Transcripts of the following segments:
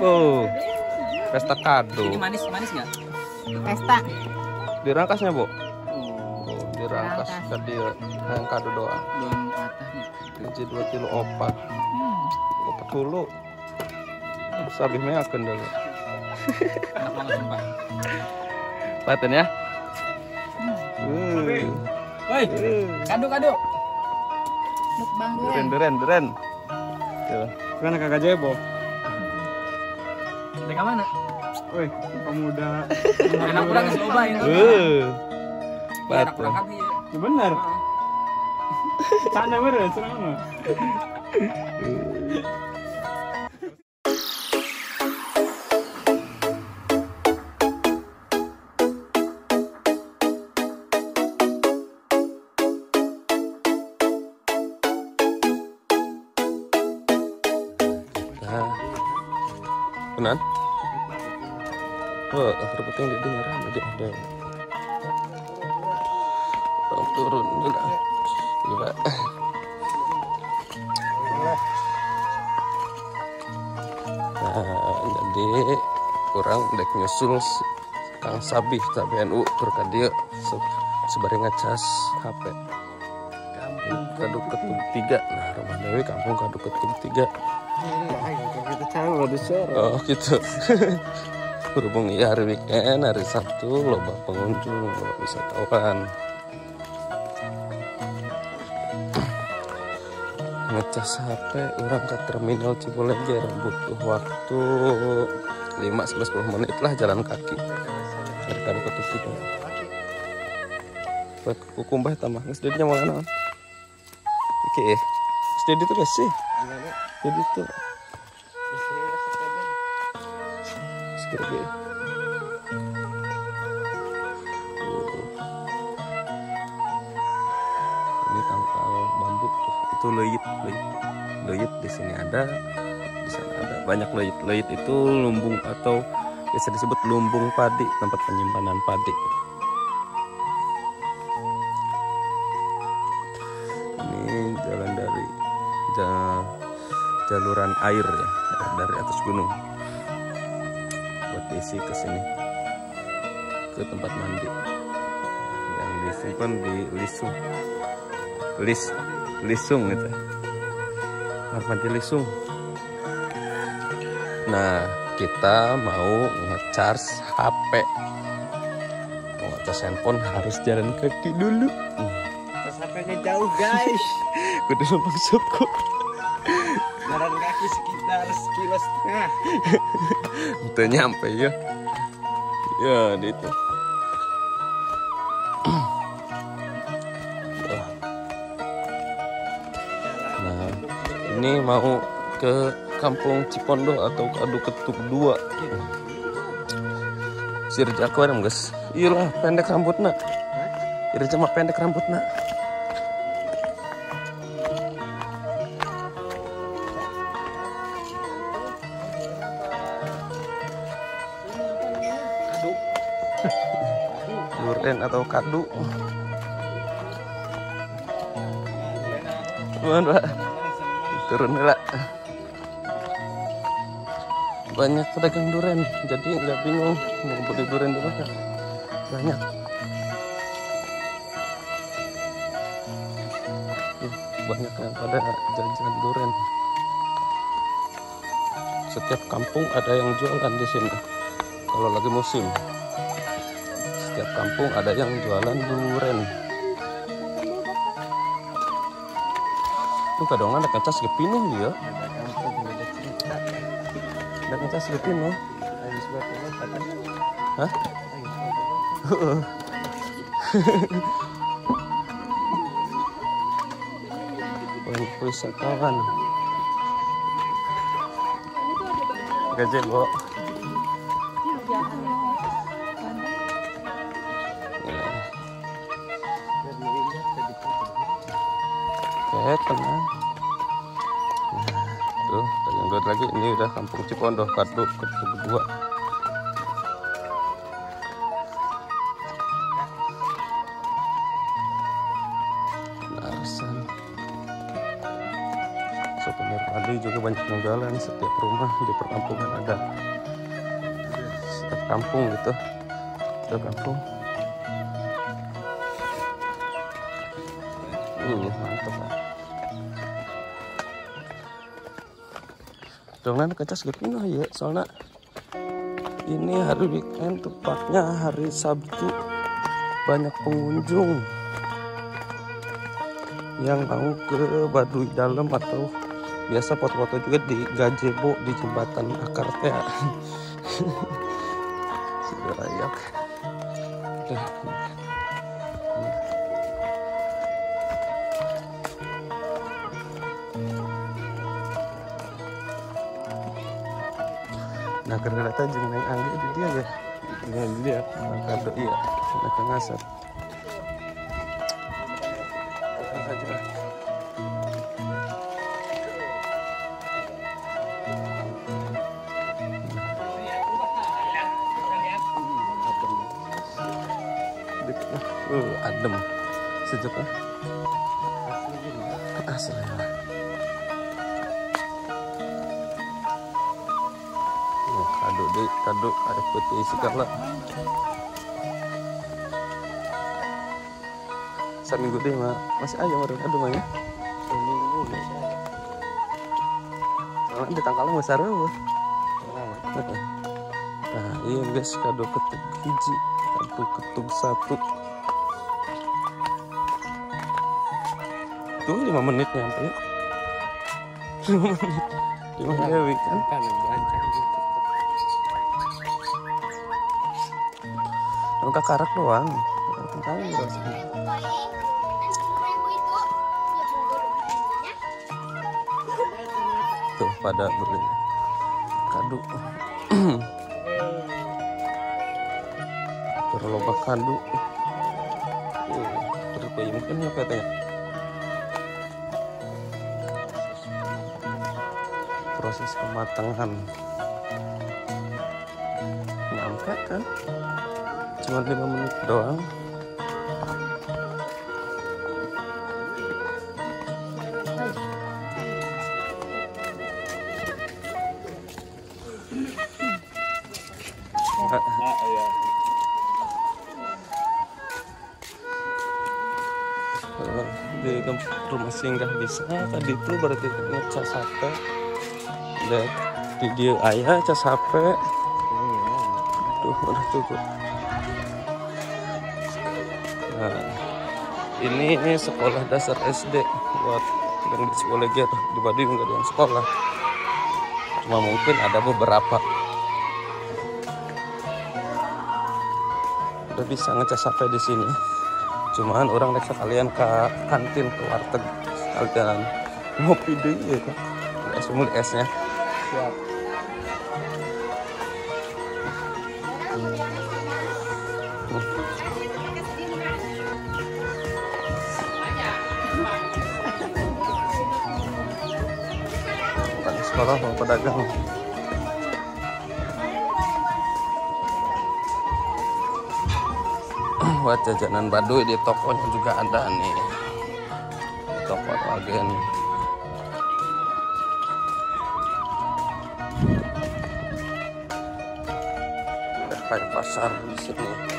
Oh, pesta kado. Ini manis nggak? Pesta. Dirangkasnya, Bu? Oh, Oh, dirangkas tadi yang kado doang. belum patahnya. Biji 2 kilo opat. Opat dulu. Sabih meyakeun dulu. Enak banget sumpah. Paten ya. Woi, kado. Mukbang durian. Duren. Tuh. Kan kakak jebo. Mereka mana? Woi, pemuda. Enak kurang kasih loba ini. Enak Paten. kurang kami. Ya benar. Sana bener, serang. Kenan? Wah, kerupuk yang didengar aja ada. Orang turun juga. Gila. Nah, jadi kurang dek nyusul Kang Sabih NU berkat dia sebareng ngecas HP. Kampung Kaduk Ketub 3. Nah, Rumah Dewi Kampung Kaduk Ketub 3. Oh gitu. Berhubung ya hari weekend, hari Sabtu loba pengunjung, loba wisatawan. Ngecas HP orang ke terminal Ciboleger butuh waktu 5-10 menit lah jalan kaki. Dari Kaduk Ketub 3. Buat kukumbah tambah geus dedinya mau naon? Oke. Jadi itu guys sih. Jadi itu seperti ini tangkal bambu tuh, itu leuit di sini ada, di sana ada banyak leuit itu lumbung atau biasa disebut lumbung padi, tempat penyimpanan padi. Ini jalan dari jaluran air ya, dari atas gunung buat diisi ke sini, ke tempat mandi yang disimpan di Lisung gitu, kamar mandi Lisung. Nah, kita mau ngecharge HP, mau ngecharge handphone harus jalan kaki dulu. HP-nya jauh, guys. Kudu numpang suku. Jalan kaki sekitar 1,5 kilo. Itu nyampe ya. Ya, itu. Nah, ini mau ke Kampung Cipondo atau Kaduk Ketub 2. Si Irja kemarin guys. Iyalah pendek rambutna. Irja mah pendek rambutna. Duren atau kadu. Mana Pak? Turun dulu. Banyak pedagang duren, jadi nggak bingung mau beli duren di mana. Banyak. Banyak yang pada jajan duren. Setiap kampung ada yang jualan di sini. Kalau lagi musim. Setiap kampung ada yang jualan duren. Tuh kadang ada ngecas gepinuh dia. Ada ngecas gepinuh. Hah? Banyak wisatawan. Gajah, Bu. Oke, tenang. Nah, tuh, yang dua lagi ini udah Kampung Cipondo, Kaduk Ketub 2. souvenir Baduy juga banyak yang jualan. Setiap rumah di perkampungan ada, setiap kampung gitu, setiap kampung. Mantap lah. Dongan kecas gepino ya, soalnya ini hari weekend, tepatnya hari Sabtu, banyak pengunjung yang mau ke Baduy dalam atau biasa foto-foto juga di gazebo di jembatan akar teh. Sudah layak. Nah karena data jeung Neng Anggi di dia ya, di dia kado iya, nak ngasar. Adem, sejuk kan? Asli lah. Kado deh, kado ada putih segala. Seminggu deh mah masih ayam ada kado mah ya. Seminggu masih ayam. Soalnya di tangkalnya besar loh. Nah iya guys, kado ketug hiji, kado ketug 1. Tuh 5 menit nyampe ya. 5 menit. 5 Dewi kan. Bukan karak doang. Tahu rasanya. Tuh pada beli kado. Terlomba kado. Berbayi mungkin ya katanya. Proses pematangan nyampe kan cuma 5 menit doang. Di rumah singgah bisa tadi itu berarti ngecas HP. Lihat video ayah cas HP. Tuh udah cukup. Nah ini sekolah dasar SD buat yang di sekolah gitu di Baduy nggak ada yang sekolah, cuma mungkin ada beberapa. Udah bisa ngecas HP di sini. Cuman orang rek sekalian ke kantin, ke warteg sekalian ngopi deh ya kan. Es mulu esnya. Siap. Bukan sekolah mau pedagang. Buat jajanan Baduy di tokonya juga ada nih. Toko agen. Udah kayak pasar di sini.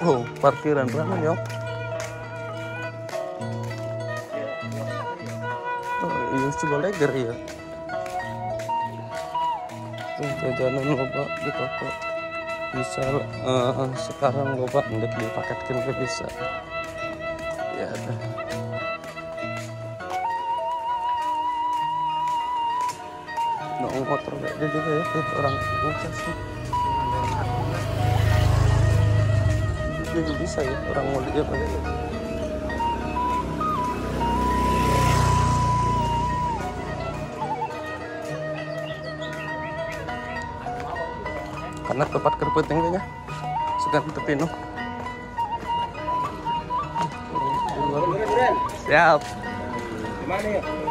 Oh, parkiran ramai ya. Oh, iya coba leger ya. Tuh jajanan loba di toko. Bisa sekarang loba untuk dipaketkan ke bisa. Ya ada. Nah, motor gede juga ya, orang ngecas tuh. Juga bisa ya orang mau dia pakai gitu. Karena tempat kerpeting nya masukkan tepi no. Siap. Gimana ya?